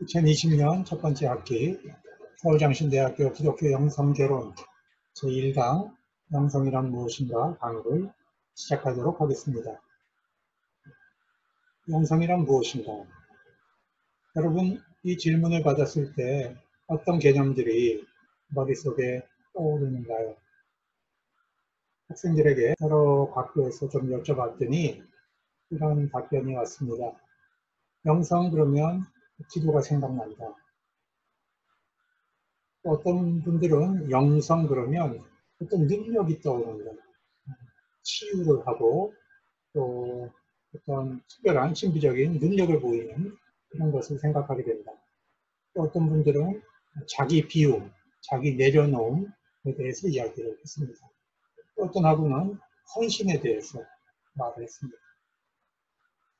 2020년 첫 번째 학기 서울장신대학교 기독교 영성개론 제1강 영성이란 무엇인가 강의를 시작하도록 하겠습니다. 영성이란 무엇인가? 여러분, 이 질문을 받았을 때 어떤 개념들이 머릿속에 떠오르는가요? 학생들에게 여러 학교에서 좀 여쭤봤더니 이런 답변이 왔습니다. 영성 그러면 기도가 생각난다. 어떤 분들은 영성 그러면 어떤 능력이 떠오른다. 치유를 하고 또 어떤 특별한 신비적인 능력을 보이는 그런 것을 생각하게 된다. 또 어떤 분들은 자기 비움, 자기 내려놓음에 대해서 이야기를 했습니다. 또 어떤 하고는 헌신에 대해서 말을 했습니다.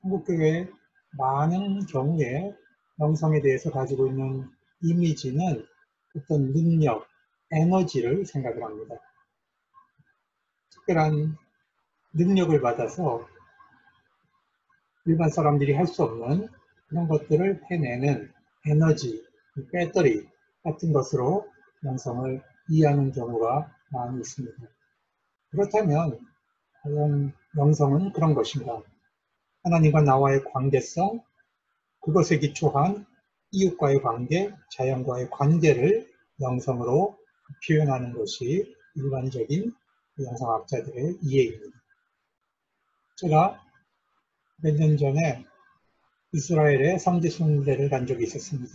한국교회 많은 경우에 영성에 대해서 가지고 있는 이미지는 어떤 능력, 에너지를 생각을 합니다. 특별한 능력을 받아서 일반 사람들이 할 수 없는 그런 것들을 해내는 에너지, 배터리 같은 것으로 영성을 이해하는 경우가 많이 있습니다. 그렇다면 과연 영성은 그런 것인가? 하나님과 나와의 관계성, 그것에 기초한 이웃과의 관계, 자연과의 관계를 영성으로 표현하는 것이 일반적인 영성학자들의 이해입니다. 제가 몇 년 전에 이스라엘에 성지 순례를 간 적이 있었습니다.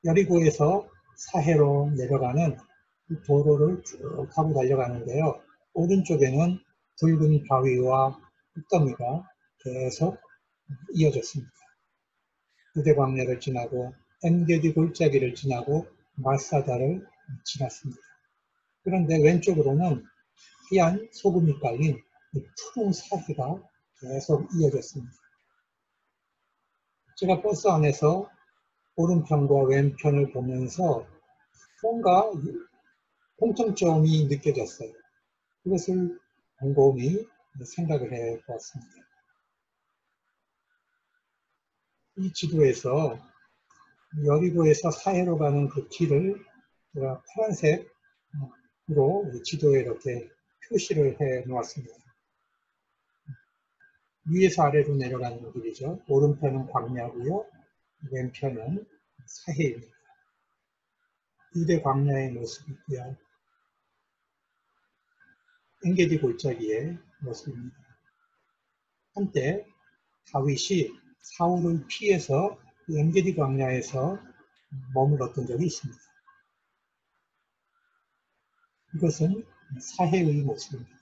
여리고에서 사해로 내려가는 도로를 쭉 타고 달려가는데요. 오른쪽에는 붉은 바위와 흙더미가 계속 이어졌습니다. 유대 광야를 지나고 엔게디 골짜기를 지나고 마사다를 지났습니다. 그런데 왼쪽으로는 하얀 소금이 깔린 푸른 사해가 계속 이어졌습니다. 제가 버스 안에서 오른편과 왼편을 보면서 뭔가 공통점이 느껴졌어요. 그것을 곰곰이 생각을 해보았습니다. 이 지도에서 여리고에서 사해로 가는 그 길을 제가 파란색으로 지도에 이렇게 표시를 해 놓았습니다. 위에서 아래로 내려가는 길이죠. 오른편은 광야고요. 왼편은 사해입니다. 유대 광야의 모습이고요. 엔게디 골짜기의 모습입니다. 한때 다윗이 사울을 피해서 엔게디 광야에서 머물렀던 적이 있습니다. 이것은 사해의 모습입니다.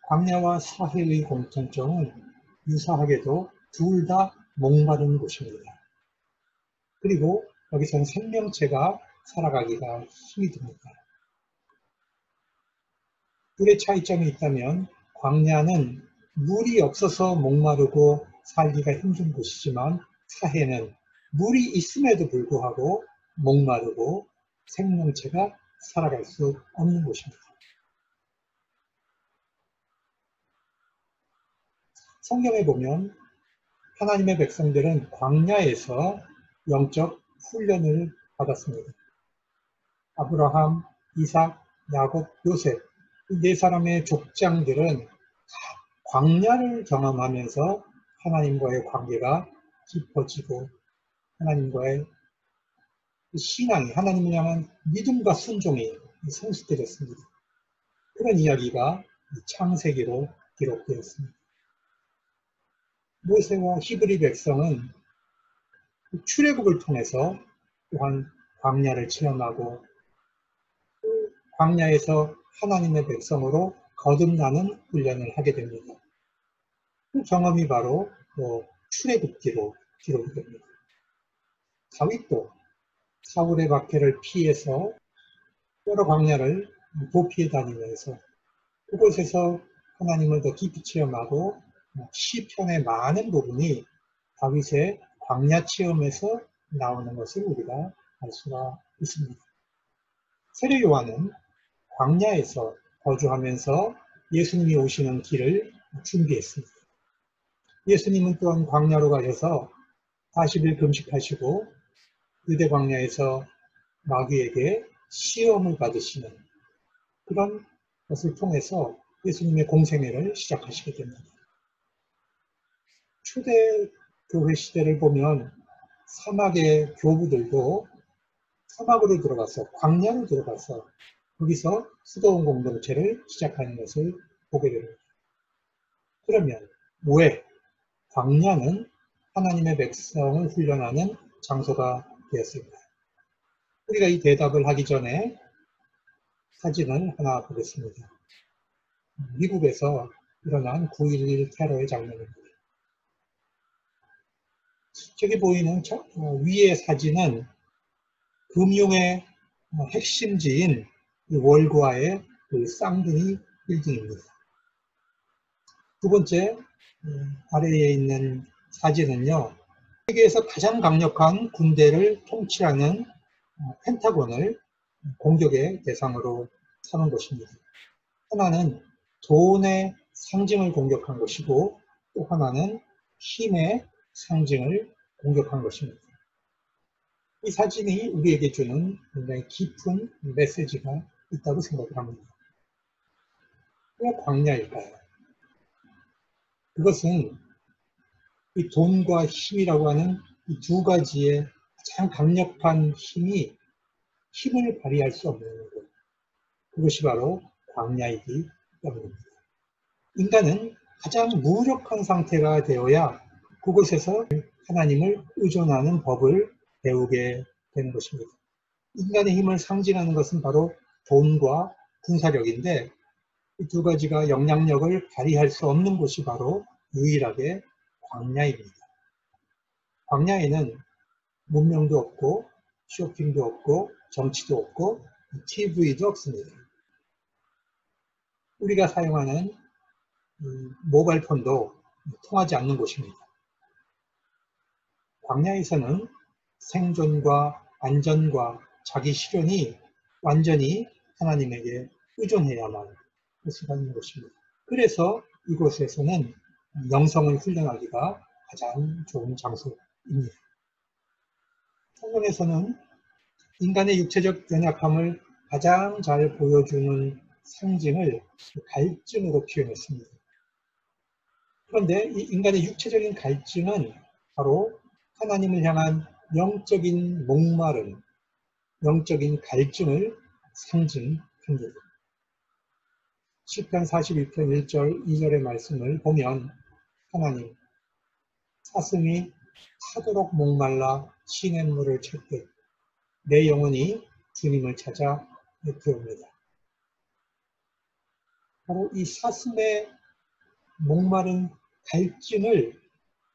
광야와 사해의 공통점은 유사하게도 둘 다 목마른 곳입니다. 그리고 여기서는 생명체가 살아가기가 힘이 듭니다. 둘의 차이점이 있다면 광야는 물이 없어서 목마르고 살기가 힘든 곳이지만 사해는 물이 있음에도 불구하고 목마르고 생명체가 살아갈 수 없는 곳입니다. 성경에 보면 하나님의 백성들은 광야에서 영적 훈련을 받았습니다. 아브라함, 이삭, 야곱, 요셉 이 네 사람의 족장들은 광야를 경험하면서 하나님과의 관계가 깊어지고 하나님과의 신앙이 하나님을 향한 믿음과 순종이 성숙해졌습니다. 그런 이야기가 창세기로 기록되었습니다. 모세와 히브리 백성은 출애굽을 통해서 또한 광야를 체험하고 그 광야에서 하나님의 백성으로 거듭나는 훈련을 하게 됩니다. 그 경험이 바로 출애굽기로 기록이 됩니다. 다윗도 사울의 박해를 피해서 여러 광야를 도피해 다니면서 그곳에서 하나님을 더 깊이 체험하고 시편의 많은 부분이 다윗의 광야 체험에서 나오는 것을 우리가 알 수가 있습니다. 세례 요한은 광야에서 거주하면서 예수님이 오시는 길을 준비했습니다. 예수님은 또한 광야로 가셔서 40일 금식하시고 유대 광야에서 마귀에게 시험을 받으시는 그런 것을 통해서 예수님의 공생애를 시작하시게 됩니다. 초대 교회 시대를 보면 사막의 교부들도 사막으로 들어가서 광야로 들어가서 거기서 수도원 공동체를 시작하는 것을 보게 됩니다. 그러면 왜 광야는 하나님의 백성을 훈련하는 장소가 되었을까요? 우리가 이 대답을 하기 전에 사진을 하나 보겠습니다. 미국에서 일어난 9.11 테러의 장면입니다. 저기 보이는 위의 사진은 금융의 핵심지인 월드와의 그 쌍둥이 빌딩입니다. 두 번째 아래에 있는 사진은요, 세계에서 가장 강력한 군대를 통치하는 펜타곤을 공격의 대상으로 삼은 것입니다. 하나는 돈의 상징을 공격한 것이고 또 하나는 힘의 상징을 공격한 것입니다. 이 사진이 우리에게 주는 굉장히 깊은 메시지가 있다고 생각을 합니다. 왜 광야일까요? 그것은 이 돈과 힘이라고 하는 이 두 가지의 가장 강력한 힘을 발휘할 수 없는 것. 그것이 바로 광야이기 때문입니다. 인간은 가장 무력한 상태가 되어야 그곳에서 하나님을 의존하는 법을 배우게 되는 것입니다. 인간의 힘을 상징하는 것은 바로 돈과 군사력인데 이 두 가지가 영향력을 발휘할 수 없는 곳이 바로 유일하게 광야입니다. 광야에는 문명도 없고 쇼핑도 없고 정치도 없고 TV도 없습니다. 우리가 사용하는 모바일폰도 통하지 않는 곳입니다. 광야에서는 생존과 안전과 자기 실현이 완전히 하나님에게 의존해야만 할 수가 있는 것입니다. 그래서 이곳에서는 영성을 훈련하기가 가장 좋은 장소입니다. 성경에서는 인간의 육체적 연약함을 가장 잘 보여주는 상징을 갈증으로 표현했습니다. 그런데 이 인간의 육체적인 갈증은 바로 하나님을 향한 영적인 목마름, 영적인 갈증을 상징합니다. 시편 41편 1절, 2절의 말씀을 보면 하나님, 사슴이 타도록 목말라 시냇물을 찾듯 내 영혼이 주님을 찾아 애태웁니다. 바로 이 사슴의 목마른 갈증을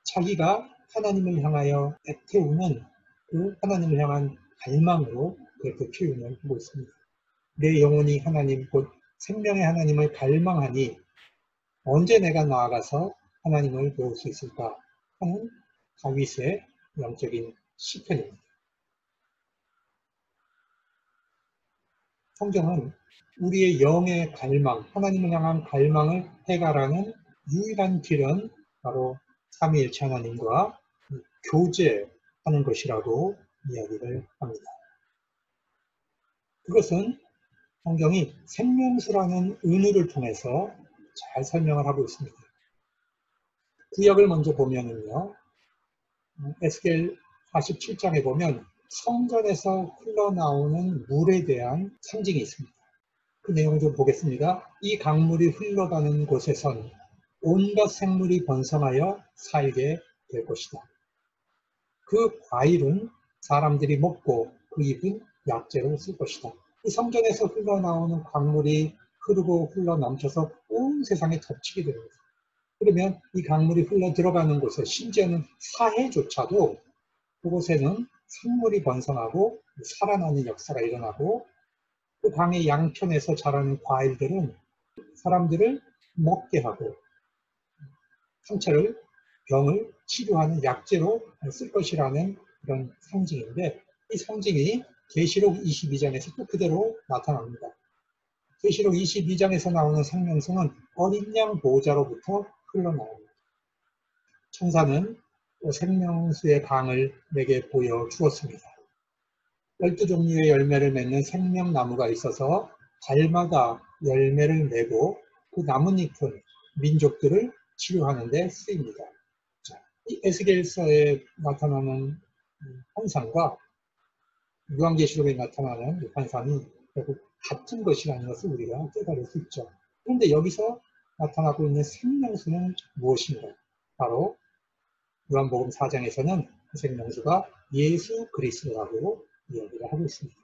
자기가 하나님을 향하여 애태우는 그 하나님을 향한 갈망으로 그렇게 표현을 하고 있습니다. 내 영혼이 하나님 곧 생명의 하나님을 갈망하니 언제 내가 나아가서 하나님을 배울 수 있을까 하는 다윗의 영적인 시편입니다. 성경은 우리의 영의 갈망, 하나님을 향한 갈망을 해결하는 유일한 길은 바로 삼위일체 하나님과 교제하는 것이라고 이야기를 합니다. 그것은 성경이 생명수라는 은유를 통해서 잘 설명을 하고 있습니다. 구약을 먼저 보면은요, 에스겔 47장에 보면 성전에서 흘러나오는 물에 대한 상징이 있습니다. 그 내용을 좀 보겠습니다. 이 강물이 흘러가는 곳에선 온갖 생물이 번성하여 살게 될 것이다. 그 과일은 사람들이 먹고 그 잎은 약재로 쓸 것이다. 이 성전에서 흘러나오는 강물이 흐르고 흘러 넘쳐서 온 세상에 덮치게 됩니다. 그러면 이 강물이 흘러 들어가는 곳에 심지어는 사해조차도 그곳에는 생물이 번성하고 살아나는 역사가 일어나고 그 강의 양편에서 자라는 과일들은 사람들을 먹게 하고 상처를 병을 치료하는 약재로 쓸 것이라는 그런 상징인데 이 상징이 계시록 22장에서 또 그대로 나타납니다. 계시록 22장에서 나오는 생명수는 어린 양 보호자로부터 흘러나옵니다. 천사는 생명수의 강을 내게 보여주었습니다. 12종류의 열매를 맺는 생명나무가 있어서 달마다 열매를 내고 그 나뭇잎은 민족들을 치유하는 데 쓰입니다. 이 에스겔서에 나타나는 환상과 요한계시록에 나타나는 이 환상이 결국 같은 것이라는 것을 우리가 깨달을 수 있죠. 그런데 여기서 나타나고 있는 생명수는 무엇인가? 바로 요한복음 4장에서는 그 생명수가 예수 그리스도라고 이야기를 하고 있습니다.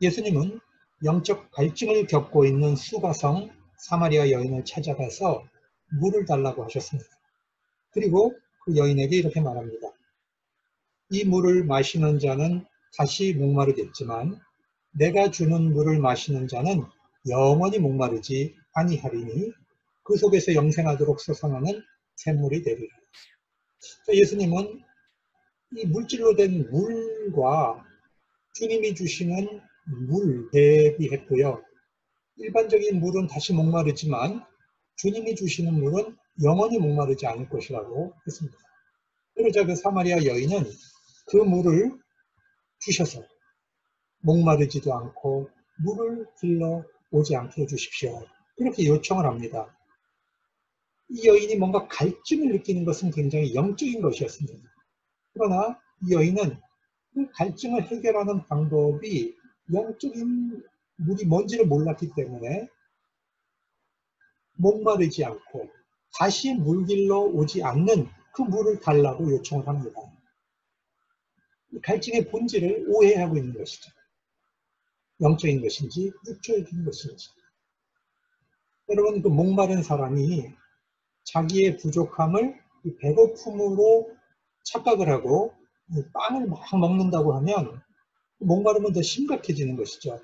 예수님은 영적 갈증을 겪고 있는 수가성 사마리아 여인을 찾아가서 물을 달라고 하셨습니다. 그리고 그 여인에게 이렇게 말합니다. 이 물을 마시는 자는 다시 목마르겠지만 내가 주는 물을 마시는 자는 영원히 목마르지 아니하리니 그 속에서 영생하도록 솟아나는 샘물이 되리라. 예수님은 이 물질로 된 물과 주님이 주시는 물 대비했고요. 일반적인 물은 다시 목마르지만 주님이 주시는 물은 영원히 목마르지 않을 것이라고 했습니다. 그러자 그 사마리아 여인은 그 물을 주셔서 목마르지도 않고 물을 길러 오지 않게 해주십시오. 그렇게 요청을 합니다. 이 여인이 뭔가 갈증을 느끼는 것은 굉장히 영적인 것이었습니다. 그러나 이 여인은 그 갈증을 해결하는 방법이 영적인 물이 뭔지를 몰랐기 때문에 목마르지 않고 다시 물 길러 오지 않는 그 물을 달라고 요청을 합니다. 갈증의 본질을 오해하고 있는 것이죠. 영적인 것인지 육적인 것인지. 여러분, 그 목마른 사람이 자기의 부족함을 배고픔으로 착각을 하고 빵을 막 먹는다고 하면 목마름은 더 심각해지는 것이죠.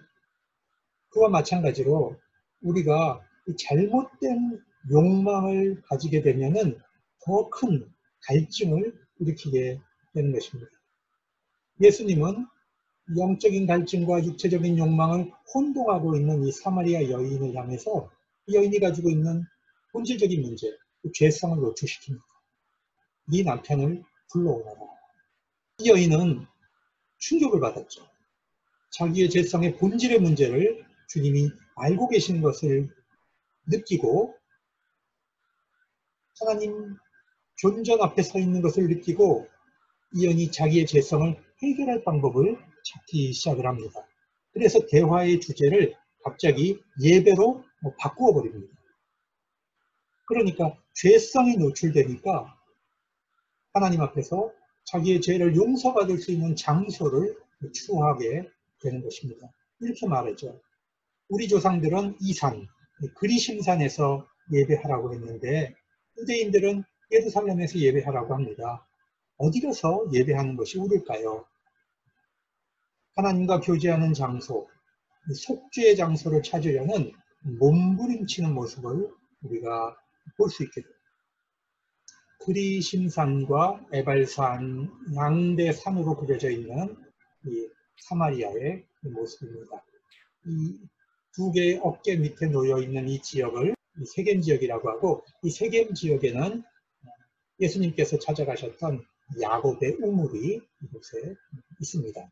그와 마찬가지로 우리가 잘못된 욕망을 가지게 되면은 더 큰 갈증을 일으키게 되는 것입니다. 예수님은 영적인 갈증과 육체적인 욕망을 혼동하고 있는 이 사마리아 여인을 향해서 이 여인이 가지고 있는 본질적인 문제, 그 죄성을 노출시킵니다. 네 남편을 불러오너라. 이 여인은 충격을 받았죠. 자기의 죄성의 본질의 문제를 주님이 알고 계시는 것을 느끼고 하나님 존전 앞에 서 있는 것을 느끼고 이 여인이 자기의 죄성을 해결할 방법을 찾기 시작을 합니다. 그래서 대화의 주제를 갑자기 예배로 바꾸어 버립니다. 그러니까 죄성이 노출되니까 하나님 앞에서 자기의 죄를 용서받을 수 있는 장소를 추구하게 되는 것입니다. 이렇게 말하죠. 우리 조상들은 이 산, 그리심산에서 예배하라고 했는데 유대인들은 예루살렘에서 예배하라고 합니다. 어디 가서 예배하는 것이 옳을까요? 하나님과 교제하는 장소, 속죄의 장소를 찾으려는 몸부림치는 모습을 우리가 볼 수 있게 됩니다. 그리심산과 에발산 양대 산으로 그려져 있는 이 사마리아의 모습입니다. 이 두 개의 어깨 밑에 놓여 있는 이 지역을 세겜 지역이라고 하고, 이 세겜 지역에는 예수님께서 찾아가셨던 야곱의 우물이 이곳에 있습니다.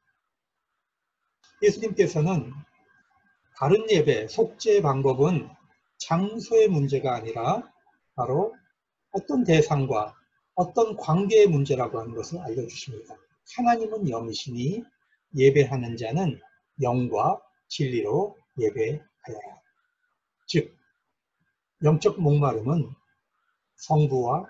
예수님께서는 다른 예배, 속죄의 방법은 장소의 문제가 아니라 바로 어떤 대상과 어떤 관계의 문제라고 하는 것을 알려주십니다. 하나님은 영이시니 예배하는 자는 영과 진리로 예배하여라. 즉, 영적 목마름은 성부와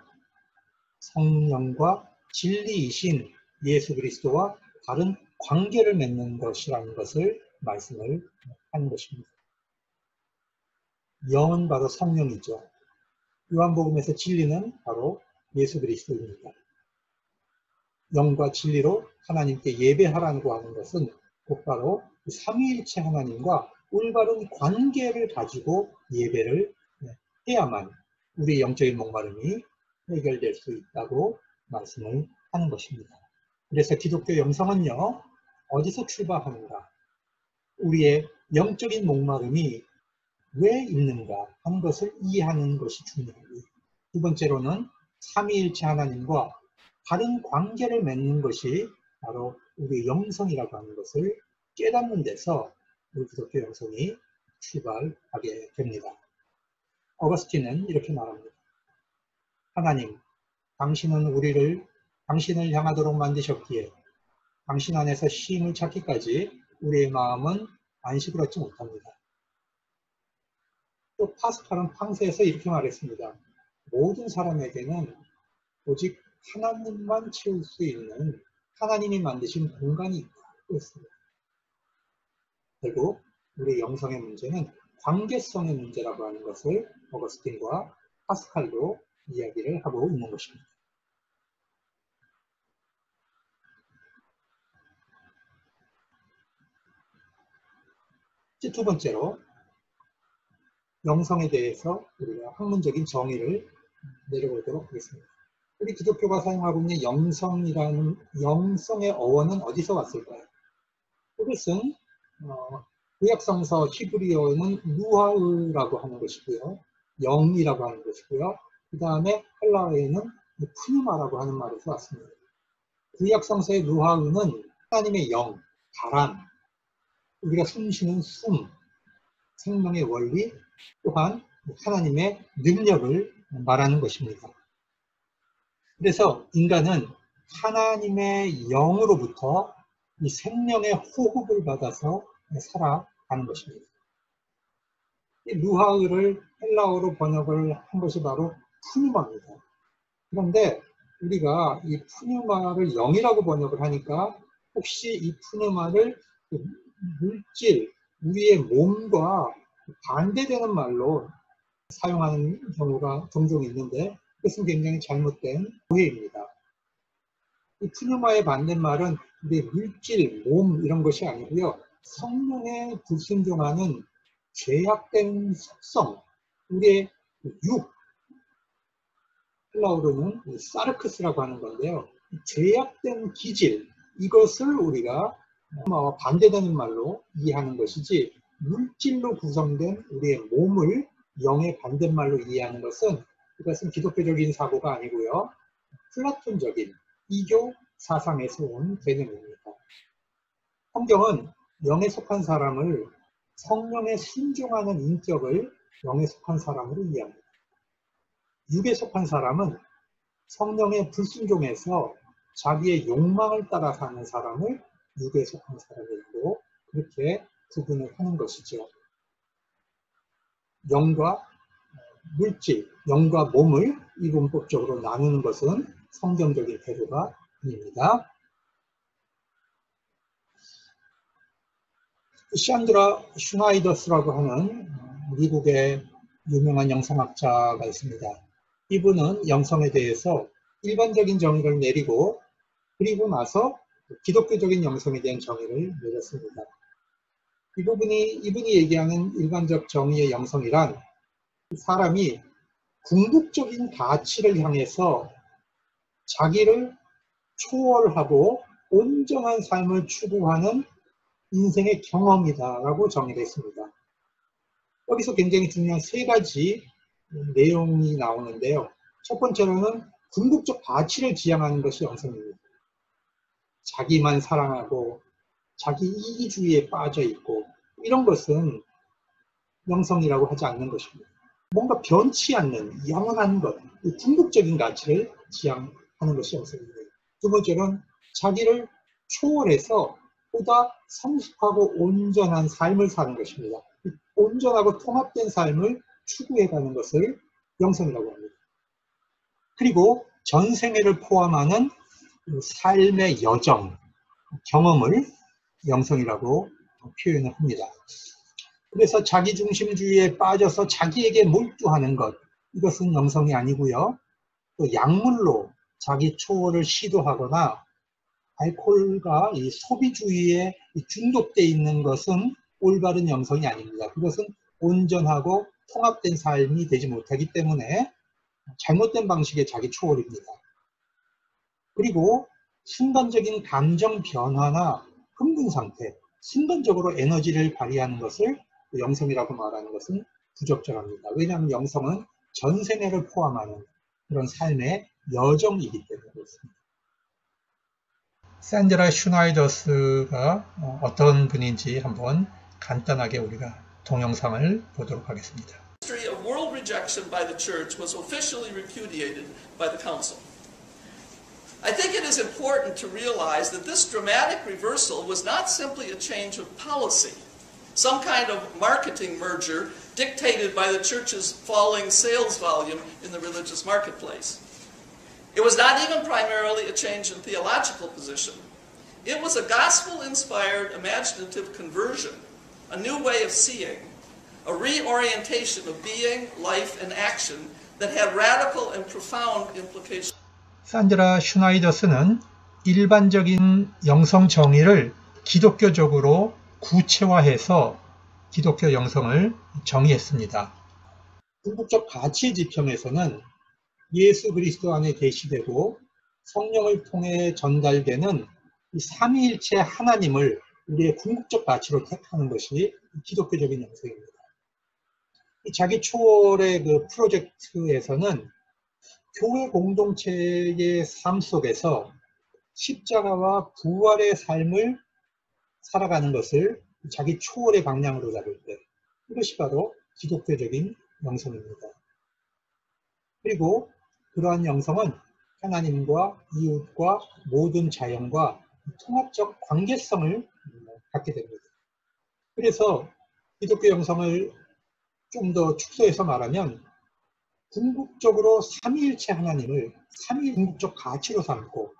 성령과 진리이신 예수 그리스도와 다른 관계를 맺는 것이라는 것을 말씀을 하는 것입니다. 영은 바로 성령이죠. 요한복음에서 진리는 바로 예수 그리스도입니다. 영과 진리로 하나님께 예배하라고 하는 것은 곧바로 삼위일체 하나님과 올바른 관계를 가지고 예배를 해야만 우리의 영적인 목마름이 해결될 수 있다고 말씀을 하는 것입니다. 그래서 기독교 영성은요, 어디서 출발하는가? 우리의 영적인 목마름이 왜 있는가 하는 것을 이해하는 것이 중요합니다. 두 번째로는 삼위일체 하나님과 바른 관계를 맺는 것이 바로 우리의 영성이라고 하는 것을 깨닫는 데서 우리 기독교 영성이 출발하게 됩니다. 어거스틴은 이렇게 말합니다. 하나님, 당신은 당신을 향하도록 만드셨기에 당신 안에서 쉼을 찾기까지 우리의 마음은 안식을 얻지 못합니다. 또 파스칼은 팡세에서 이렇게 말했습니다. 모든 사람에게는 오직 하나님만 채울 수 있는 하나님이 만드신 공간이 있다고 했습니다. 결국 우리 영성의 문제는 관계성의 문제라고 하는 것을 어거스틴과 파스칼도 이야기를 하고 있는 것입니다. 이제 두 번째로 영성에 대해서 우리가 학문적인 정의를 내려보도록 하겠습니다. 우리 기독교가 사용하고 있는 영성의 어원은 어디서 왔을까요? 그것은 구약성서 히브리어는 루하으라고 하는 것이고요. 영이라고 하는 것이고요. 그 다음에 헬라어에는 푸뉴마라고 하는 말에서 왔습니다. 구약성서의 루하으는 하나님의 영, 바람, 우리가 숨쉬는 숨, 생명의 원리, 또한 하나님의 능력을 말하는 것입니다. 그래서 인간은 하나님의 영으로부터 이 생명의 호흡을 받아서 살아가는 것입니다. 이 루하으를 헬라어로 번역을 한 것이 바로 푸뉴마입니다. 그런데 우리가 이 푸뉴마를 영이라고 번역을 하니까 혹시 이 푸뉴마를 물질, 우리의 몸과 반대되는 말로 사용하는 경우가 종종 있는데 그것은 굉장히 잘못된 오해입니다. 이 푸뉴마의 반대말은 우리의 물질, 몸 이런 것이 아니고요. 성령에 불순종하는 죄악된 속성, 우리의 육, 헬라어로는 사르크스라고 하는 건데요. 죄악된 기질, 이것을 우리가 반대되는 말로 이해하는 것이지 물질로 구성된 우리의 몸을 영의 반대말로 이해하는 것은 그것은 기독교적인 사고가 아니고요. 플라톤적인 이교 사상에서 온 개념입니다. 성경은 영에 속한 사람을 성령에 순종하는 인격을 영에 속한 사람으로 이해합니다. 육에 속한 사람은 성령에 불순종해서 자기의 욕망을 따라 사는 사람을 육에 속한 사람이고 그렇게 구분을 하는 것이죠. 영과 물질, 영과 몸을 이분법적으로 나누는 것은 성경적인 태도가 아닙니다. 샨드라 슈나이더스라고 하는 미국의 유명한 영성학자가 있습니다. 이분은 영성에 대해서 일반적인 정의를 내리고 그리고 나서 기독교적인 영성에 대한 정의를 내렸습니다. 이분이 얘기하는 일반적 정의의 영성이란 사람이 궁극적인 가치를 향해서 자기를 초월하고 온전한 삶을 추구하는 인생의 경험이다라고 정의를 했습니다. 여기서 굉장히 중요한 세 가지 내용이 나오는데요. 첫 번째로는 궁극적 가치를 지향하는 것이 영성입니다. 자기만 사랑하고 자기 이기주의에 빠져 있고 이런 것은 영성이라고 하지 않는 것입니다. 뭔가 변치 않는 영원한 것, 궁극적인 가치를 지향하는 것이 영성입니다. 두 번째로는 자기를 초월해서 보다 성숙하고 온전한 삶을 사는 것입니다. 온전하고 통합된 삶을 추구해가는 것을 영성이라고 합니다. 그리고 전생애를 포함하는 삶의 여정, 경험을 영성이라고 표현을 합니다. 그래서 자기중심주의에 빠져서 자기에게 몰두하는 것, 이것은 영성이 아니고요. 또 약물로 자기 초월을 시도하거나 알코올과 이 소비주의에 중독되어 있는 것은 올바른 영성이 아닙니다. 그것은 온전하고 통합된 삶이 되지 못하기 때문에 잘못된 방식의 자기 초월입니다. 그리고 순간적인 감정 변화나 흥분 상태, 순간적으로 에너지를 발휘하는 것을 영성이라고 말하는 것은 부적절합니다. 왜냐하면 영성은 전생애를 포함하는 그런 삶의 여정이기 때문에 그렇습니다. 산드라 슈나이더스가 어떤 분인지 한번 간단하게 우리가 동영상을 보도록 하겠습니다. The history of world rejection by the church was officially repudiated by the council. I think it is important to realize that this dramatic reversal was not simply a change of policy, some kind of marketing merger dictated by the church's falling sales volume in the religious marketplace. It was not even primarily a change in theological position. It was a gospel-inspired imaginative conversion, a new way of seeing, a reorientation of being, life, and action that had radical and profound implications. 산드라 슈나이더스는 일반적인 영성 정의를 기독교적으로 구체화해서 기독교 영성을 정의했습니다. 궁극적 가치 지평에서는 예수 그리스도 안에 계시되고 성령을 통해 전달되는 이 삼위일체 하나님을 우리의 궁극적 가치로 택하는 것이 기독교적인 영성입니다. 이 자기 초월의 그 프로젝트에서는 교회 공동체의 삶 속에서 십자가와 부활의 삶을 살아가는 것을 자기 초월의 방향으로 잡을 때 이것이 바로 기독교적인 영성입니다. 그리고 그러한 영성은 하나님과 이웃과 모든 자연과 통합적 관계성을 갖게 됩니다. 그래서 기독교 영성을 좀 더 축소해서 말하면 궁극적으로 삼위일체 하나님을 삼위 궁극적 가치로 삼고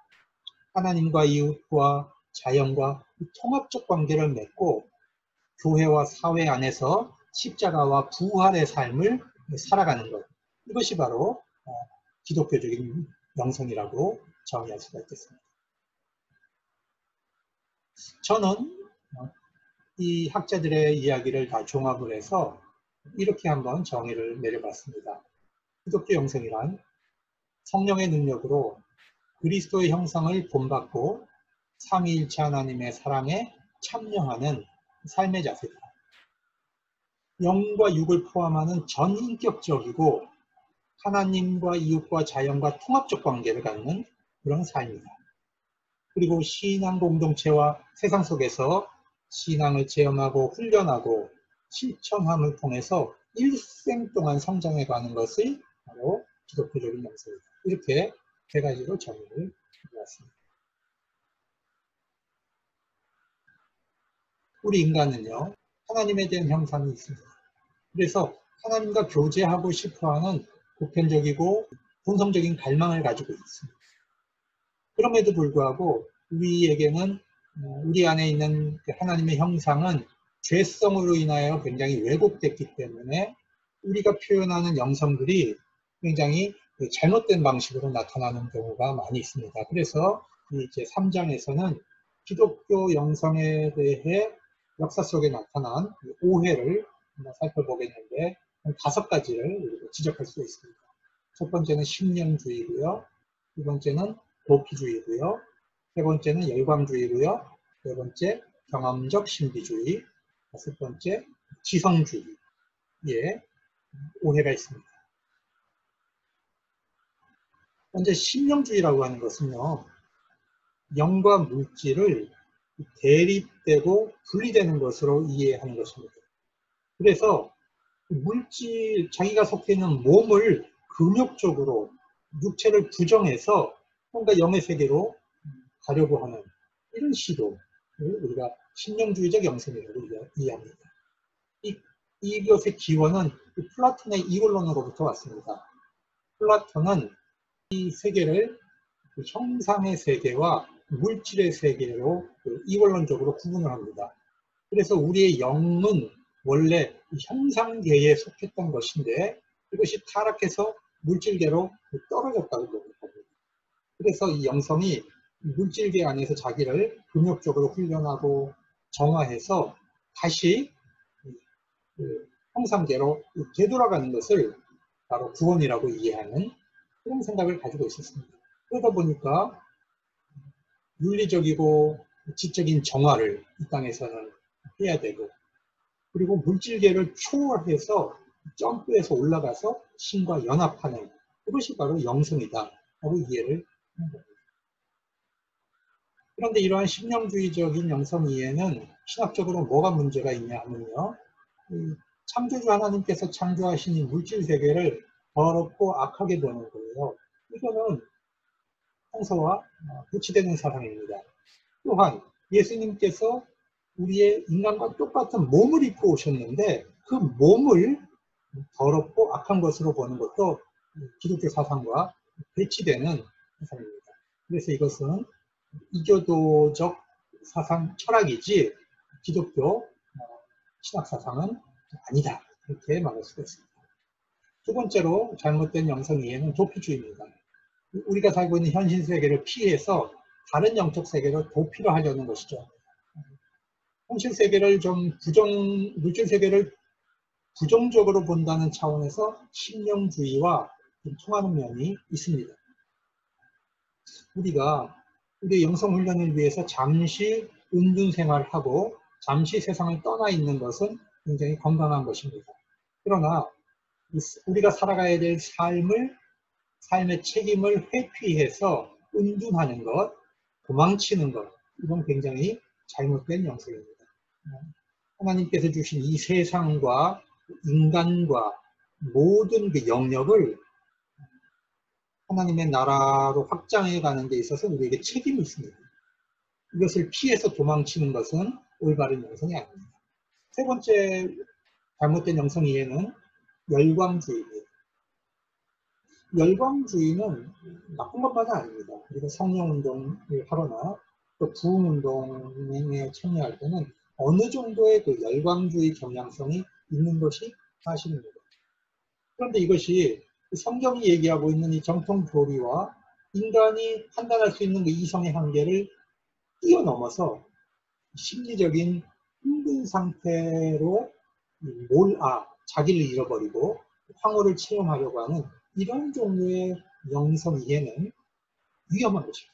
하나님과 이웃과 자연과 통합적 관계를 맺고 교회와 사회 안에서 십자가와 부활의 삶을 살아가는 것, 이것이 바로 기독교적인 영성이라고 정의할 수가 있겠습니다. 저는 이 학자들의 이야기를 다 종합을 해서 이렇게 한번 정의를 내려봤습니다. 기독교 영성이란 성령의 능력으로 그리스도의 형상을 본받고 삼위일체 하나님의 사랑에 참여하는 삶의 자세다. 영과 육을 포함하는 전인격적이고 하나님과 이웃과 자연과 통합적 관계를 갖는 그런 삶이다. 그리고 신앙 공동체와 세상 속에서 신앙을 체험하고 훈련하고 실천함을 통해서 일생 동안 성장해가는 것이 바로 기독교적인 영성이다. 이렇게 세 가지로 정의를 해봤습니다. 우리 인간은요, 하나님에 대한 형상이 있습니다. 그래서 하나님과 교제하고 싶어하는 보편적이고 본성적인 갈망을 가지고 있습니다. 그럼에도 불구하고 우리에게는 우리 안에 있는 하나님의 형상은 죄성으로 인하여 굉장히 왜곡됐기 때문에 우리가 표현하는 영성들이 굉장히 잘못된 방식으로 나타나는 경우가 많이 있습니다. 그래서 이제 3장에서는 기독교 영성에 대해 역사 속에 나타난 오해를 한번 살펴보겠는데 5가지를 지적할 수 있습니다. 첫 번째는 신령주의고요. 두 번째는 도피주의고요. 세 번째는 열광주의고요. 네 번째 경험적 신비주의. 다섯 번째 지성주의의 오해가 있습니다. 현재 신령주의라고 하는 것은요, 영과 물질을 대립되고 분리되는 것으로 이해하는 것입니다. 그래서 물질, 자기가 속해 있는 몸을 금욕적으로 육체를 부정해서 뭔가 영의 세계로 가려고 하는 이런 시도를 우리가 신령주의적 영성이라고 이해합니다. 이것의 기원은 플라톤의 이원론으로부터 왔습니다. 플라톤은 이 세계를 형상의 세계와 물질의 세계로 이원론적으로 구분을 합니다. 그래서 우리의 영은 원래 형상계에 속했던 것인데 이것이 타락해서 물질계로 떨어졌다고 보는 겁니다. 그래서 이 영성이 물질계 안에서 자기를 금욕적으로 훈련하고 정화해서 다시 형상계로 되돌아가는 것을 바로 구원이라고 이해하는 그런 생각을 가지고 있었습니다. 그러다 보니까 윤리적이고 지적인 정화를 이 땅에서는 해야 되고, 그리고 물질계를 초월해서 점프해서 올라가서 신과 연합하는 그것이 바로 영성이다 라고 이해를 하는 겁니다. 그런데 이러한 심령주의적인 영성 이해는 신학적으로 뭐가 문제가 있냐 하면요, 창조주 하나님께서 창조하신 이 물질 세계를 더럽고 악하게 보는 거예요. 이거는 성서와 배치되는 사상입니다. 또한 예수님께서 우리의 인간과 똑같은 몸을 입고 오셨는데 그 몸을 더럽고 악한 것으로 보는 것도 기독교 사상과 배치되는 사상입니다. 그래서 이것은 이교도적 사상 철학이지 기독교 신학 사상은 아니다, 이렇게 말할 수가 있습니다. 두 번째로 잘못된 영성 이해는 도피주의입니다. 우리가 살고 있는 현실 세계를 피해서 다른 영적 세계를 도피로 하려는 것이죠. 현실 세계를 물질 세계를 부정적으로 본다는 차원에서 심령주의와 좀 통하는 면이 있습니다. 우리가 우리의 영성 훈련을 위해서 잠시 은둔 생활을 하고 잠시 세상을 떠나 있는 것은 굉장히 건강한 것입니다. 그러나 우리가 살아가야 될 삶의 책임을 회피해서 은둔하는 것, 도망치는 것, 이건 굉장히 잘못된 영성입니다. 하나님께서 주신 이 세상과 인간과 모든 그 영역을 하나님의 나라로 확장해 가는 데 있어서 우리에게 책임이 있습니다. 이것을 피해서 도망치는 것은 올바른 영성이 아닙니다. 세 번째 잘못된 영성 이해는 열광주의입니다. 열광주의는 나쁜 것만은 아닙니다. 우리가 성령운동을 하거나 또 부흥운동에 참여할 때는 어느 정도의 그 열광주의 경향성이 있는 것이 사실입니다. 그런데 이것이 성경이 얘기하고 있는 이 정통 교리와 인간이 판단할 수 있는 그 이성의 한계를 뛰어넘어서 심리적인 힘든 상태로 자기를 잃어버리고 황홀을 체험하려고 하는 이런 종류의 영성 이해는 위험한 것입니다.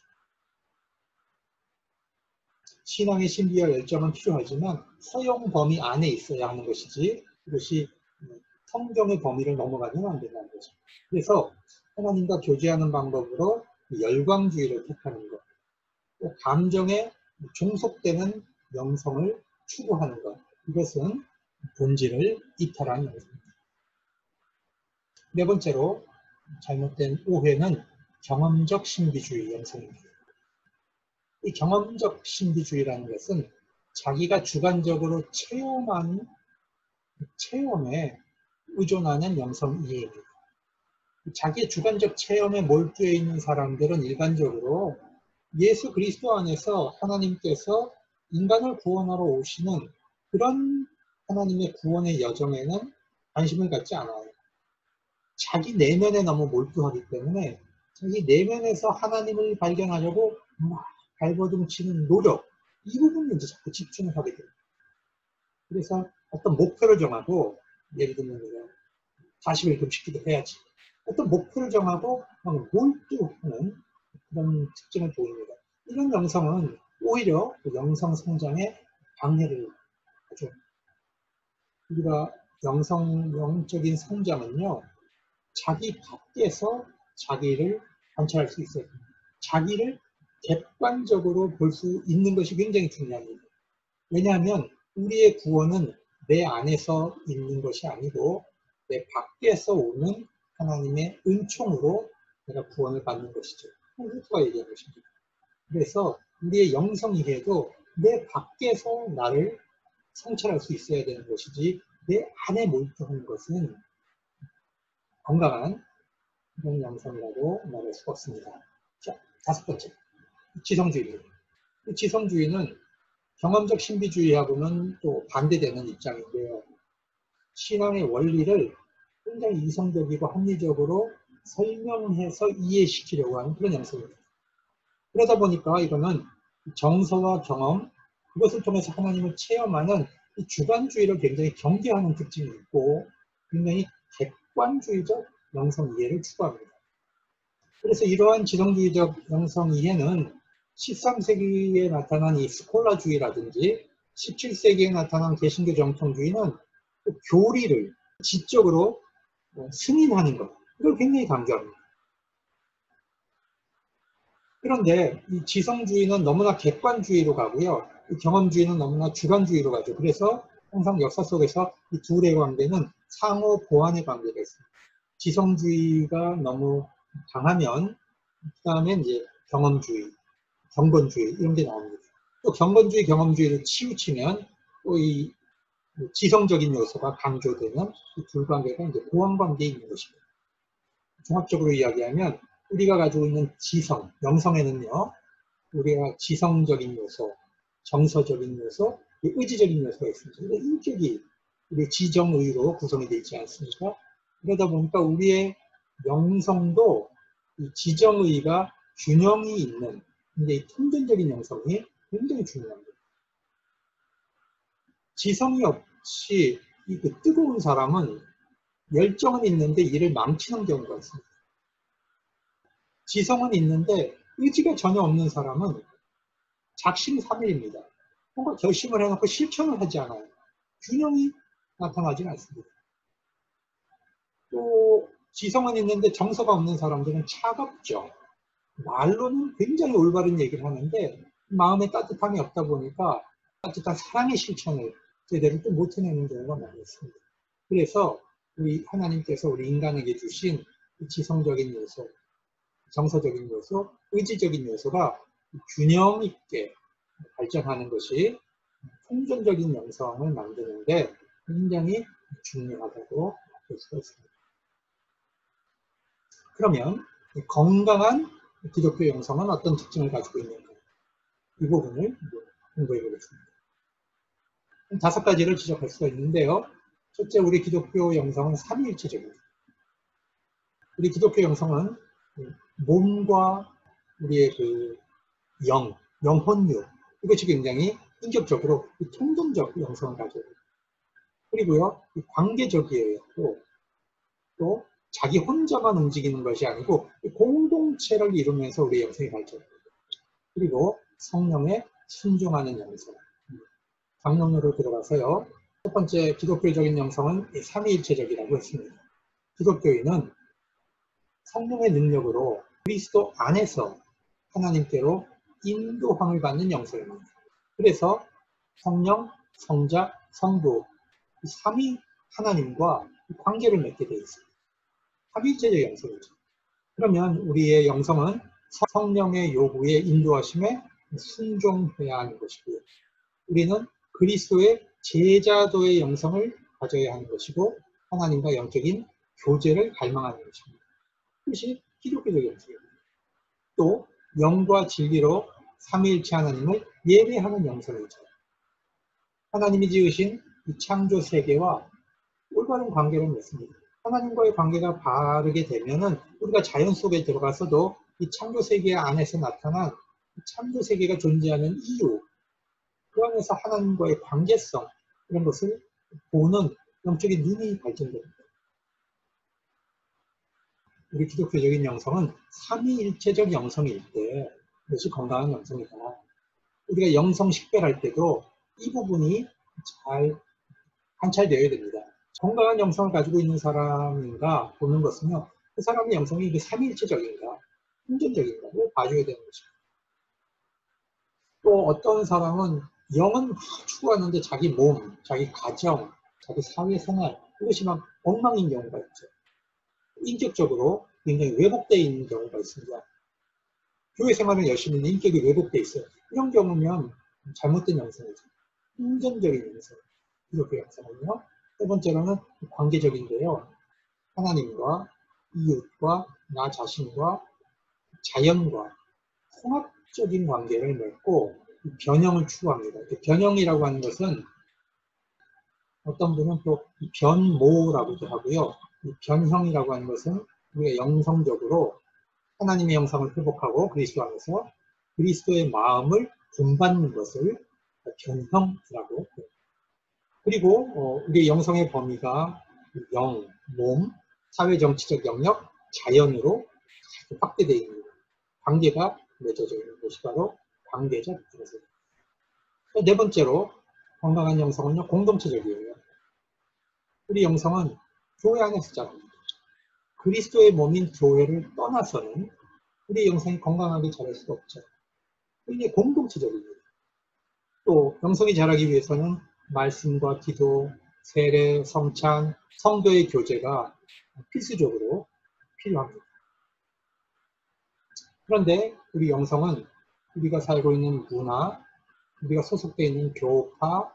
신앙의 신비와 열정은 필요하지만 허용 범위 안에 있어야 하는 것이지 그것이 성경의 범위를 넘어가면 안 된다는 거죠. 그래서 하나님과 교제하는 방법으로 열광주의를 택하는 것, 또 감정에 종속되는 영성을 추구하는 것, 이것은 본질을 이탈한 영성입니다. 네 번째로 잘못된 오해는 경험적 신비주의 영성입니다. 이 경험적 신비주의라는 것은 자기가 주관적으로 체험한 체험에 의존하는 영성 이해입니다. 자기의 주관적 체험에 몰두해 있는 사람들은 일반적으로 예수 그리스도 안에서 하나님께서 인간을 구원하러 오시는 그런 하나님의 구원의 여정에는 관심을 갖지 않아요. 자기 내면에 너무 몰두하기 때문에 자기 내면에서 하나님을 발견하려고 막 발버둥치는 노력, 이 부분에 이제 자꾸 집중을 하게 됩니다. 그래서 어떤 목표를 정하고, 예를 들면 40일 금식기도 해야지, 어떤 목표를 정하고 막 몰두하는 그런 특징을 보입니다. 이런 영성은 오히려 그 영성 성장에 방해를 하죠. 우리가 영적인 성장은요, 자기 밖에서 자기를 관찰할 수 있어야 됩니다. 자기를 객관적으로 볼 수 있는 것이 굉장히 중요합니다. 왜냐하면 우리의 구원은 내 안에서 있는 것이 아니고 내 밖에서 오는 하나님의 은총으로 내가 구원을 받는 것이죠. 루터가 얘기한 것입니다. 그래서 우리의 영성 이해도 내 밖에서 나를 성찰할 수 있어야 되는 것이지 내 안에 몰두하는 것은 건강한 그런 영성이라고 말할 수가 없습니다. 자, 다섯 번째, 지성주의입니다. 지성주의는 경험적 신비주의하고는 또 반대되는 입장인데요. 신앙의 원리를 굉장히 이성적이고 합리적으로 설명해서 이해시키려고 하는 그런 영성입니다. 그러다 보니까 이거는 정서와 경험, 그것을 통해서 하나님을 체험하는 이 주관주의를 굉장히 경계하는 특징이 있고 굉장히 객관주의적 영성 이해를 추구합니다. 그래서 이러한 지성주의적 영성 이해는 13세기에 나타난 이 스콜라주의라든지 17세기에 나타난 개신교 정통주의는 교리를 지적으로 승인하는 것, 이걸 굉장히 강조합니다. 그런데 이 지성주의는 너무나 객관주의로 가고요. 이 경험주의는 너무나 주관주의로 가죠. 그래서 항상 역사 속에서 이 둘의 관계는 상호 보완의 관계가 있습니다. 지성주의가 너무 강하면 그 다음에 이제 경험주의, 경건주의 이런 게 나옵니다. 또 경건주의, 경험주의를 치우치면 또 이 지성적인 요소가 강조되는 이 둘 관계가 이제 보완 관계에 있는 것입니다. 종합적으로 이야기하면 우리가 가지고 있는 지성, 영성에는요, 우리가 지성적인 요소, 정서적인 요소, 의지적인 요소가 있습니다. 인격이 우리 지정의로 구성이 되어 있지 않습니까? 그러다 보니까 우리의 영성도 이 지정의가 균형이 있는 굉장히 통전적인 영성이 굉장히 중요합니다. 지성이 없이 그 뜨거운 사람은 열정은 있는데 이를 망치는 경우가 있습니다. 지성은 있는데 의지가 전혀 없는 사람은 작심삼일입니다. 뭔가 결심을 해놓고 실천을 하지 않아요. 균형이 나타나지는 않습니다. 또 지성은 있는데 정서가 없는 사람들은 차갑죠. 말로는 굉장히 올바른 얘기를 하는데 마음에 따뜻함이 없다 보니까 따뜻한 사랑의 실천을 제대로 또 못 해내는 경우가 많이 있습니다. 그래서 우리 하나님께서 우리 인간에게 주신 지성적인 요소, 정서적인 요소, 의지적인 요소가 균형 있게 발전하는 것이 통전적인 영성을 만드는데 굉장히 중요하다고 볼 수가 있습니다. 그러면 건강한 기독교 영성은 어떤 특징을 가지고 있는가? 이 부분을 공부해 보겠습니다. 5가지를 지적할 수가 있는데요. 첫째, 우리 기독교 영성은 삼위일체적입니다. 우리 기독교 영성은 몸과 우리의 그 영혼유, 이것이 굉장히 인격적으로 통전적 영성을 가져요. 그리고요, 관계적이에요. 또 자기 혼자만 움직이는 것이 아니고 공동체를 이루면서 우리 영성이 발전합니다. 그리고 성령에 순종하는 영성. 강론으로 들어가서요. 첫 번째 기독교적인 영성은 삼위일체적이라고 했습니다. 기독교인은 성령의 능력으로 그리스도 안에서 하나님께로 인도함을 받는 영성입니다. 그래서 성령, 성자, 성부 이 삼위 하나님과 관계를 맺게 되어 있습니다. 삼위일체적 영성이죠. 그러면 우리의 영성은 성령의 요구에 인도하심에 순종해야 하는 것이고요. 우리는 그리스도의 제자도의 영성을 가져야 하는 것이고 하나님과 영적인 교제를 갈망하는 것입니다. 그것이 기독교적 영성입니다. 또 영과 진리로 삼위일체 하나님을 예배하는 영성이죠. 하나님이 지으신 이 창조 세계와 올바른 관계를 맺습니다. 하나님과의 관계가 바르게 되면은 우리가 자연 속에 들어가서도 이 창조 세계 안에서 나타난 창조 세계가 존재하는 이유, 그 안에서 하나님과의 관계성, 이런 것을 보는 영적인 눈이 발전됩니다. 우리 기독교적인 영성은 삼위일체적 영성일 때 그것이 건강한 영성이다. 우리가 영성 식별할 때도 이 부분이 잘 관찰되어야 됩니다. 건강한 영성을 가지고 있는 사람인가 보는 것은요, 그 사람의 영성이 삼위일체적인가, 혼전적인가를 봐줘야 되는 것입니다. 또 어떤 사람은 영은 추구하는데 자기 몸, 자기 가정, 자기 사회생활, 이것이 막 엉망인 경우가 있죠. 인격적으로 굉장히 왜곡되어 있는 경우가 있습니다. 교회 생활을 열심히 하는 인격이 왜곡되어 있어요. 이런 경우면 잘못된 영성이죠. 혼전적인 영성, 기독교 영성은요. 세 번째로는 관계적인데요. 하나님과 이웃과 나 자신과 자연과 통합적인 관계를 맺고 변형을 추구합니다. 변형이라고 하는 것은 어떤 분은 또 변모라고도 하고요. 변형이라고 하는 것은 우리가 영성적으로 하나님의 영성을 회복하고 그리스도 안에서 그리스도의 마음을 본받는 것을 변형이라고 해요. 그리고 우리의 영성의 범위가 영, 몸, 사회정치적 영역, 자연으로 확대되어 있는 관계가 맺어져 있는 것이 바로 관계적 영성입니다. 네 번째로 건강한 영성은요, 공동체적이에요. 우리 영성은 교회 안에서 자랍니다. 그리스도의 몸인 교회를 떠나서는 우리 영성이 건강하게 자랄 수가 없죠. 이게 공동체적입니다. 또 영성이 자라기 위해서는 말씀과 기도, 세례, 성찬, 성도의 교제가 필수적으로 필요합니다. 그런데 우리 영성은 우리가 살고 있는 문화, 우리가 소속되어 있는 교파,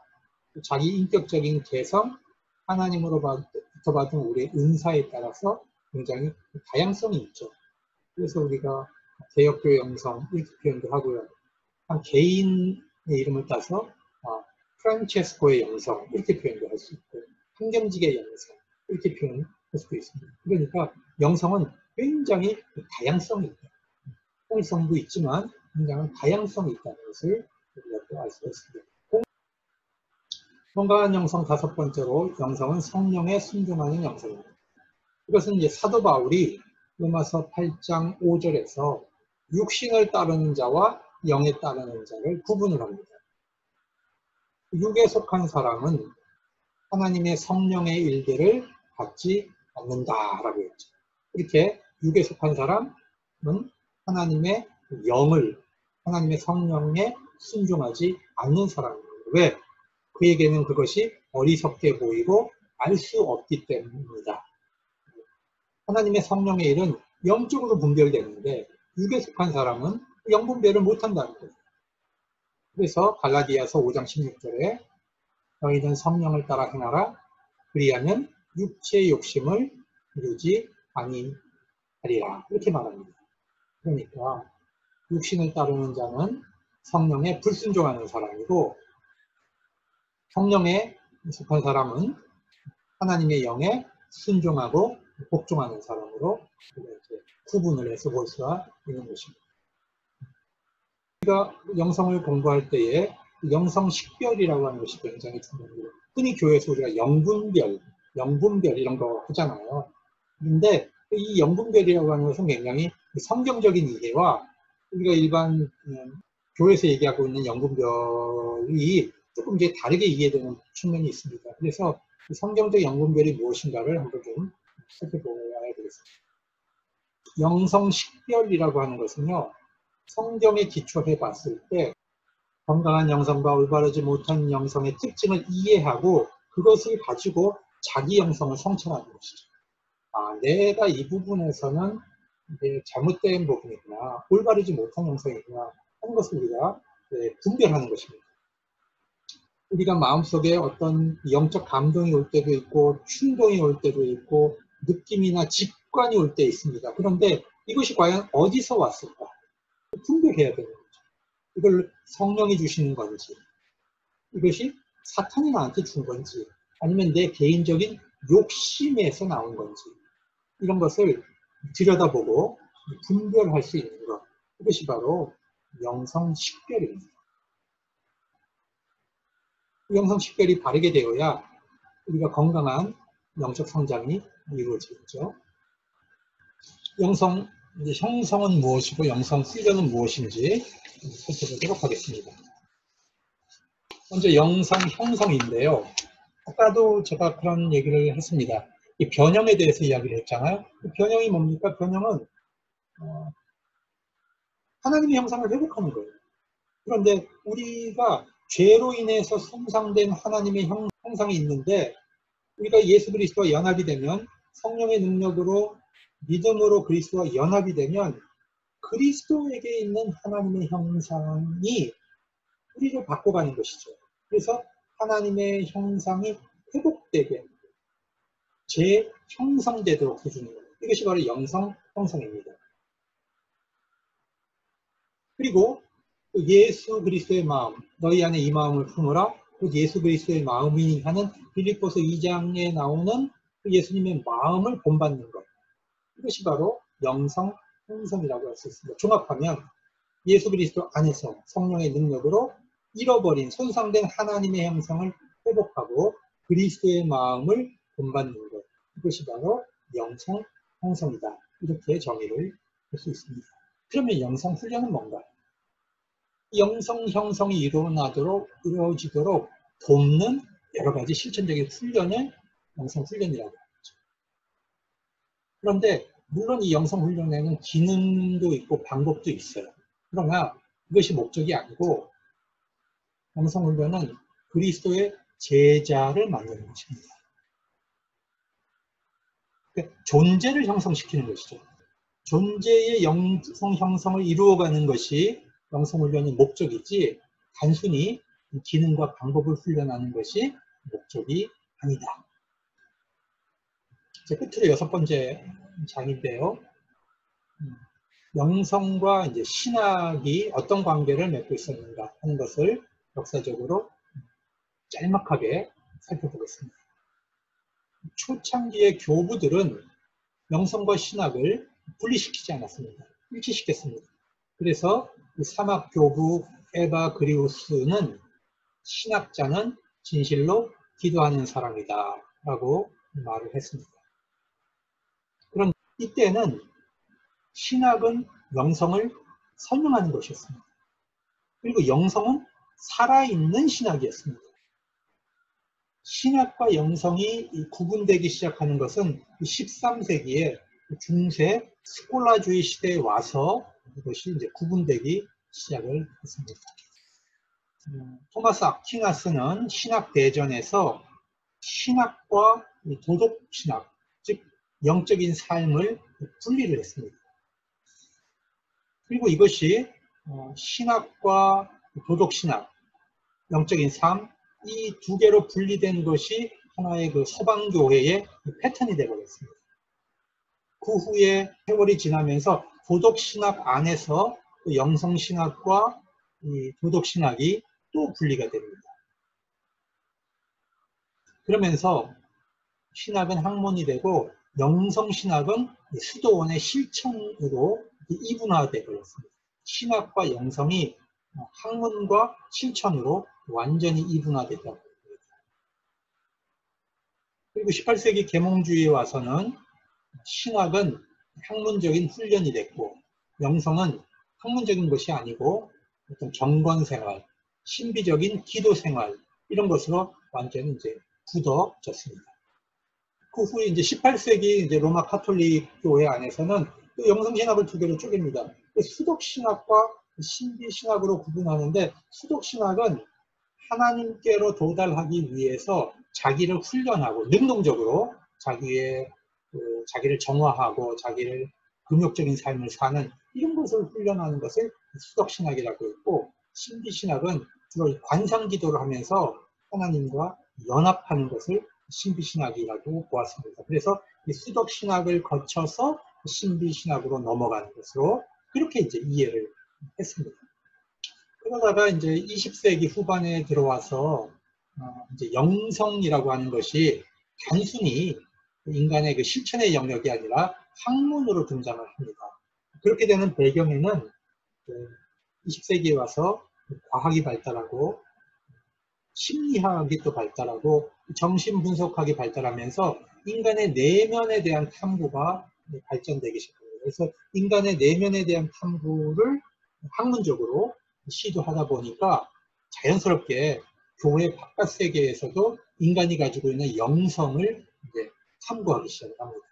자기 인격적인 개성, 하나님으로부터 받은 우리의 은사에 따라서 굉장히 다양성이 있죠. 그래서 우리가 개혁교회 영성 이렇게 표현도 하고요. 한 개인의 이름을 따서 프란체스코의 영성 이렇게 표현도 할 수 있고, 환경직의 영성 이렇게 표현할 수도 있습니다. 그러니까 영성은 굉장히 다양성이 있다. 통일성도 있지만 굉장한 다양성이 있다는 것을 우리가 또 알 수가 있습니다. 건강한 영성 다섯 번째로, 영성은 성령에 순종하는 영성입니다. 이것은 이제 사도 바울이 로마서 8장 5절에서 육신을 따르는 자와 영에 따르는 자를 구분을 합니다. 육에 속한 사람은 하나님의 성령의 일들을 받지 않는다라고 했죠. 이렇게 육에 속한 사람은 하나님의 영을, 하나님의 성령에 순종하지 않는 사람입니다. 왜? 그에게는 그것이 어리석게 보이고 알 수 없기 때문입니다. 하나님의 성령의 일은 영적으로 분별되는데 육에 속한 사람은 영 분별을 못한다는 거예요. 그래서 갈라디아서 5장 16절에 너희는 성령을 따라 행하라. 그리하면 육체의 욕심을 이루지 아니하리라. 이렇게 말합니다. 그러니까 육신을 따르는 자는 성령에 불순종하는 사람이고, 성령에 속한 사람은 하나님의 영에 순종하고 복종하는 사람으로 이렇게 구분을 해서 볼 수가 있는 것입니다. 우리가 영성을 공부할 때에 영성 식별이라고 하는 것이 굉장히 중요합니다. 흔히 교회에서 우리가 영분별 이런 거 하잖아요. 그런데 이 영분별이라고 하는 것은 굉장히 성경적인 이해와 우리가 일반 교회에서 얘기하고 있는 영분별이 조금 이제 다르게 이해되는 측면이 있습니다. 그래서 성경적 영분별이 무엇인가를 한번 좀 살펴보아야 되겠습니다. 영성식별이라고 하는 것은요, 성경에 기초해 봤을 때 건강한 영성과 올바르지 못한 영성의 특징을 이해하고 그것을 가지고 자기 영성을 성찰하는 것이죠. 내가 이 부분에서는 잘못된 부분이구나, 올바르지 못한 영성이구나 하는 것을 우리가 분별하는 것입니다. 우리가 마음속에 어떤 영적 감동이 올 때도 있고 충동이 올 때도 있고 느낌이나 직관이 올 때 있습니다. 그런데 이것이 과연 어디서 왔을까? 분별해야 되는 거죠. 이걸 성령이 주시는 건지, 이것이 사탄이 나한테 준 건지, 아니면 내 개인적인 욕심에서 나온 건지, 이런 것을 들여다보고 분별할 수 있는 것, 이것이 바로 영성식별입니다. 영성식별이 바르게 되어야 우리가 건강한 영적 성장이 이루어지겠죠. 형성은 무엇이고 영성 훈련은 무엇인지 살펴보도록 하겠습니다. 먼저 영성 형성인데요. 아까도 제가 그런 얘기를 했습니다. 이 변형에 대해서 이야기를 했잖아요. 변형이 뭡니까? 변형은 하나님의 형상을 회복하는 거예요. 그런데 우리가 죄로 인해서 손상된 하나님의 형상이 있는데, 우리가 예수 그리스도와 연합이 되면, 성령의 능력으로 믿음으로 그리스도와 연합이 되면 그리스도에게 있는 하나님의 형상이 우리를 바꿔가는 것이죠. 그래서 하나님의 형상이 회복되게, 재형성되도록 해주는 거예요. 이것이 바로 영성 형성입니다. 그리고 예수 그리스도의 마음, 너희 안에 이 마음을 품으라. 곧 예수 그리스도의 마음이 하는 빌립보서 2장에 나오는 예수님의 마음을 본받는 것. 이것이 바로 영성 형성이라고 할 수 있습니다. 종합하면 예수 그리스도 안에서 성령의 능력으로 잃어버린 손상된 하나님의 형성을 회복하고 그리스도의 마음을 본받는 것. 이것이 바로 영성 형성이다. 이렇게 정의를 할 수 있습니다. 그러면 영성 훈련은 뭔가? 영성 형성이 이루어지도록 돕는 여러 가지 실천적인 훈련을 영성 훈련이라고 하죠. 그런데 물론 이 영성훈련에는 기능도 있고 방법도 있어요. 그러나 이것이 목적이 아니고 영성훈련은 그리스도의 제자를 만드는 것입니다. 그러니까 존재를 형성시키는 것이죠. 존재의 영성 형성을 이루어가는 것이 영성훈련의 목적이지 단순히 기능과 방법을 훈련하는 것이 목적이 아니다. 이제 끝으로 6번째 장인데요. 영성과 이제 신학이 어떤 관계를 맺고 있었는가 하는 것을 역사적으로 짤막하게 살펴보겠습니다. 초창기의 교부들은 영성과 신학을 분리시키지 않았습니다. 일치시켰습니다. 그래서 사막교부 에바그리우스는 신학자는 진실로 기도하는 사람이다 라고 말을 했습니다. 그럼 이때는 신학은 영성을 설명하는 것이었습니다. 그리고 영성은 살아있는 신학이었습니다. 신학과 영성이 구분되기 시작하는 것은 13세기에 중세 스콜라주의 시대에 와서 이것이 이제 구분되기 시작을 했습니다. 토마스 아퀴나스는 신학 대전에서 신학과 도덕신학, 즉 영적인 삶을 분리를 했습니다. 그리고 이것이 신학과 도덕신학, 영적인 삶, 이 두 개로 분리된 것이 하나의 그 서방교회의 패턴이 되어버렸습니다. 그 후에 세월이 지나면서 도덕신학 안에서 영성신학과 이 도덕신학이 또 분리가 됩니다. 그러면서 신학은 학문이 되고 영성신학은 수도원의 실천으로 이분화되어 버렸습니다. 신학과 영성이 학문과 실천으로 완전히 이분화되다 보입니다. 그리고 18세기 계몽주의에 와서는 신학은 학문적인 훈련이 됐고 영성은 학문적인 것이 아니고 어떤 경건생활, 신비적인 기도생활 이런 것으로 완전히 이제 굳어졌습니다. 그 후에 이제 18세기 이제 로마 카톨릭 교회 안에서는 또 영성신학을 두 개로 쪼갭니다. 수덕신학과 신비신학으로 구분하는데 수덕신학은 하나님께로 도달하기 위해서 자기를 훈련하고 능동적으로 자기를 정화하고 자기를 금욕적인 삶을 사는 이런 것을 훈련하는 것을 수덕신학이라고 했고 신비신학은 주로 관상기도를 하면서 하나님과 연합하는 것을 신비신학이라고 보았습니다. 그래서 이 수덕신학을 거쳐서 신비신학으로 넘어가는 것으로 그렇게 이제 이해를 했습니다. 그러다가 이제 20세기 후반에 들어와서 이제 영성이라고 하는 것이 단순히 인간의 그 실천의 영역이 아니라 학문으로 등장을 합니다. 그렇게 되는 배경에는 20세기에 와서 과학이 발달하고 심리학이 또 발달하고 정신분석학이 발달하면서 인간의 내면에 대한 탐구가 발전되기 시작합니다. 그래서 인간의 내면에 대한 탐구를 학문적으로 시도하다 보니까 자연스럽게 교회 바깥 세계에서도 인간이 가지고 있는 영성을 이제 탐구하기 시작합니다.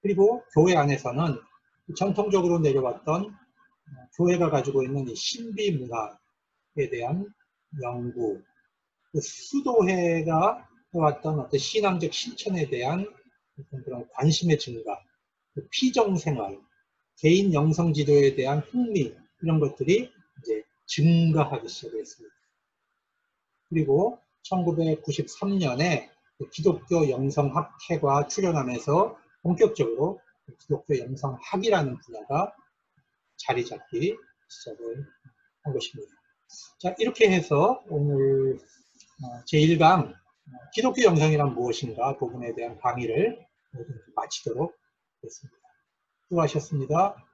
그리고 교회 안에서는 전통적으로 내려왔던 교회가 가지고 있는 이 신비 문화에 대한 연구, 수도회가 해왔던 어떤 신앙적 실천에 대한 어떤 그런 관심의 증가, 피정생활, 개인 영성 지도에 대한 흥미 이런 것들이 이제 증가하기 시작했습니다. 그리고 1993년에 기독교 영성학회가 출현하면서 본격적으로 기독교 영성학이라는 분야가 자리 잡기 시작을 한 것입니다. 자, 이렇게 해서 오늘 제1강 기독교 영성이란 무엇인가 부분에 대한 강의를 마치도록 하겠습니다. 수고하셨습니다.